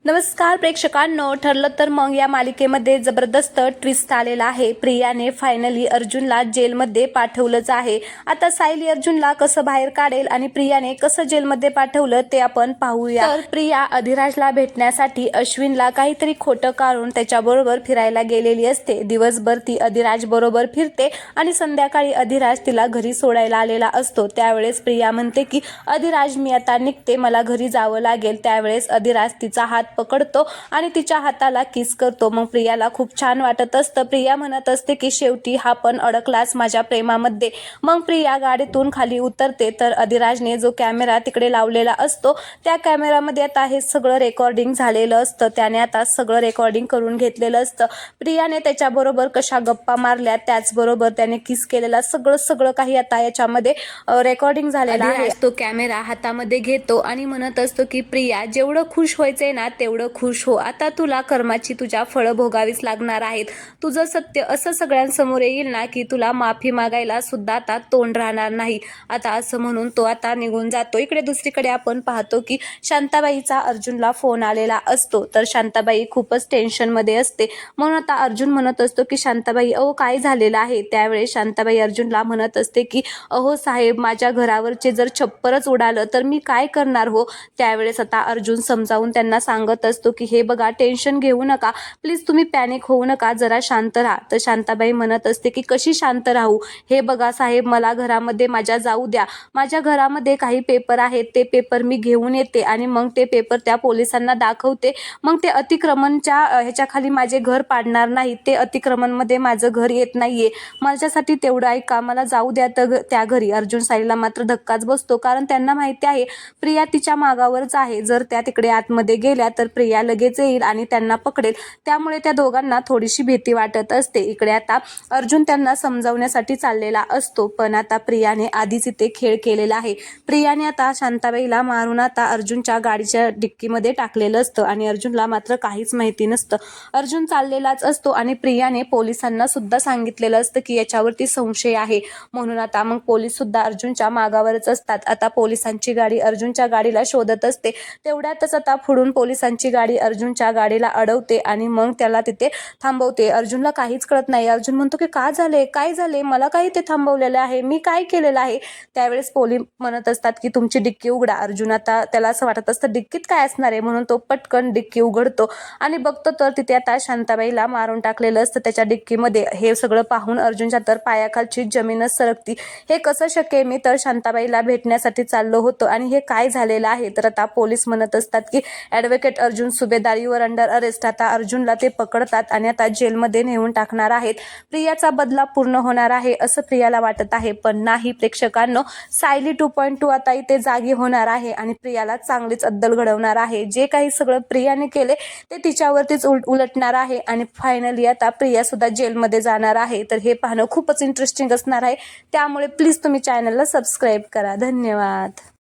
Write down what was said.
नमस्कार प्रेक्षकांनो, ठरलं तर मग या मालिकेमध्ये जबरदस्त ट्विस्ट आलेला आहे। प्रियाने फायनली अर्जुनला जेलमध्ये पाठवलंच आहे। आता सायली अर्जुनला कसं बाहेर काढेल आणि प्रियाने कसं जेलमध्ये पाठवलं ते आपण पाहूया। तर प्रिया अधिराजला भेटण्यासाठी अश्विनला काहीतरी खोटं काढून त्याच्याबरोबर फिरायला गेलेली असते। दिवसभर ती अधिराज बरोबर फिरते आणि संध्याकाळी अधिराज तिला घरी सोडायला आलेला असतो। त्यावेळेस प्रिया म्हणते की अधिराज मी आता निघते, मला घरी जावं लागेल। त्यावेळेस अधिराज तिचा हात पकडतो आणि तिच्या हाताला किस करतो। मग प्रियाला खूप छान वाटत असतं। प्रिया म्हणत असते की शेवटी हा पण अडकलाच माझ्या प्रेमामध्ये। मग प्रिया गाडीतून खाली उतरते तर अधिराजने जो कॅमेरा तिकडे लावलेला असतो त्या कॅमेरामध्ये आता हे सगळं रेकॉर्डिंग झालेलं असतं। त्याने आता सगळं रेकॉर्डिंग करून घेतलेलं असतं। प्रियाने त्याच्याबरोबर कशा गप्पा मारल्या, त्याचबरोबर त्याने किस केलेला सगळं काही आता याच्यामध्ये रेकॉर्डिंग झालेलं आहे। तो कॅमेरा हातामध्ये घेतो आणि म्हणत असतो की प्रिया जेवढं खुश व्हायचंय ना तेवढं खुश हो, आता तुला कर्माची तुझ्या फळं भोगावीच लागणार आहेत। तुझं सत्य असं सगळ्यांसमोर येईल ना की तुला माफी मागायला सुद्धा आता तोंड राहणार नाही। आता असं म्हणून तो आता निघून जातो। इकडे दुसरीकडे आपण पाहतो की शांताबाईचा अर्जुनला फोन आलेला असतो। तर शांताबाई खूपच टेन्शन मध्ये असते। म्हणून आता अर्जुन म्हणत असतो की शांताबाई अहो काय झालेलं आहे। त्यावेळेस शांताबाई अर्जुनला म्हणत असते की अहो साहेब, माझ्या घरावरचे जर छप्परच उडालं तर मी काय करणार हो। त्यावेळेस आता अर्जुन समजावून त्यांना सांगत असतो की हे बघा, टेन्शन घेऊ नका, प्लीज तुम्ही पॅनिक होऊ नका, जरा शांत राहा। तर शांताबाई म्हणत असते की कशी शांत राहू, हे बघा साहेब, मला घरामध्ये माझ्या जाऊ द्या, माझ्या घरामध्ये काही पेपर आहेत, ते पेपर मी घेऊन येते आणि मग ते पेपर त्या पोलिसांना दाखवते। मग ते अतिक्रमणच्या ह्याच्याखाली माझे घर पाडणार नाही, ते अतिक्रमणमध्ये माझं घर येत नाहीये, माझ्यासाठी तेवढं ऐका, मला जाऊ द्या त्या घरी। अर्जुन सायलीला मात्र धक्काच बसतो, कारण त्यांना माहिती आहे प्रिया तिच्या मागावरच आहे। जर त्या तिकडे आतमध्ये गेल्या तर प्रिया लगेच येईल आणि त्यांना पकडेल, त्यामुळे त्या दोघांना थोडीशी भीती वाटत असते। इकडे आता अर्जुन त्यांना समजावण्यासाठी चाललेला असतो, पण आता प्रियाने आधीच इथे खेळ केलेला आहे। प्रियाने आता शांताबाईला मारून आता अर्जुनच्या गाडीच्या डिक्कीमध्ये टाकलेलं असतं आणि अर्जुनला मात्र काहीच माहिती नसतं। अर्जुन चाललेलाच असतो आणि प्रियाने पोलिसांना सुद्धा सांगितलेलं असतं की याच्यावरती संशय आहे, म्हणून आता मग पोलीस सुद्धा अर्जुनच्या मागावरच असतात। आता पोलिसांची गाडी अर्जुनच्या गाडीला शोधत असते। तेवढ्यातच आता पुढून पोलिसांची गाडी अर्जुनच्या गाडीला अडवते आणि मग त्याला तिथे थांबवते। अर्जुनला काहीच कळत नाही। अर्जुन म्हणतो की काय झाले, मला काही ते थांबवलेलं आहे, मी काय केलेलं आहे। त्यावेळेस पोलीस म्हणत असतात की तुमची डिक्की उघडा। अर्जुन आता त्याला असं वाटत असतं डिक्कीत काय असणार आहे, म्हणून तो पटकन डिक्की उघडतो आणि बघतो तर तिथे आता शांताबाईला मारून टाकलेलं असतं त्याच्या डिक्कीमध्ये। हे सगळं पाहून अर्जुनच्या तर पायाखालची जमीनच सरकती। हे कसं शक्य, मी तर शांताबाईला भेटण्यासाठी चाललो होतो आणि हे काय झालेलं आहे। तर आता पोलीस म्हणत असतात की ॲडव्होकेट अर्जुन सुभेदार युअर अंडर अरेस्ट। आता अर्जुनला ते पकडतात आणि आता जेलमध्ये नेऊन टाकणार आहेत। प्रियाचा बदला पूर्ण होणार आहे असं प्रियाला वाटत आहे, पण नाही प्रेक्षकांनो, सायली 2.2 आता इथे जागी होणार आहे आणि प्रियाला चांगलीच अद्दल घडवणार आहे। जे काही सगळं प्रियाने केले ते तिच्यावरतीच उलटणार आहे आणि फायनली आता प्रिया सुद्धा जेलमध्ये जाणार आहे। तर हे पाहणं खूपच इंटरेस्टिंग असणार आहे, त्यामुळे प्लीज तुम्ही चॅनलला सबस्क्राईब करा। धन्यवाद।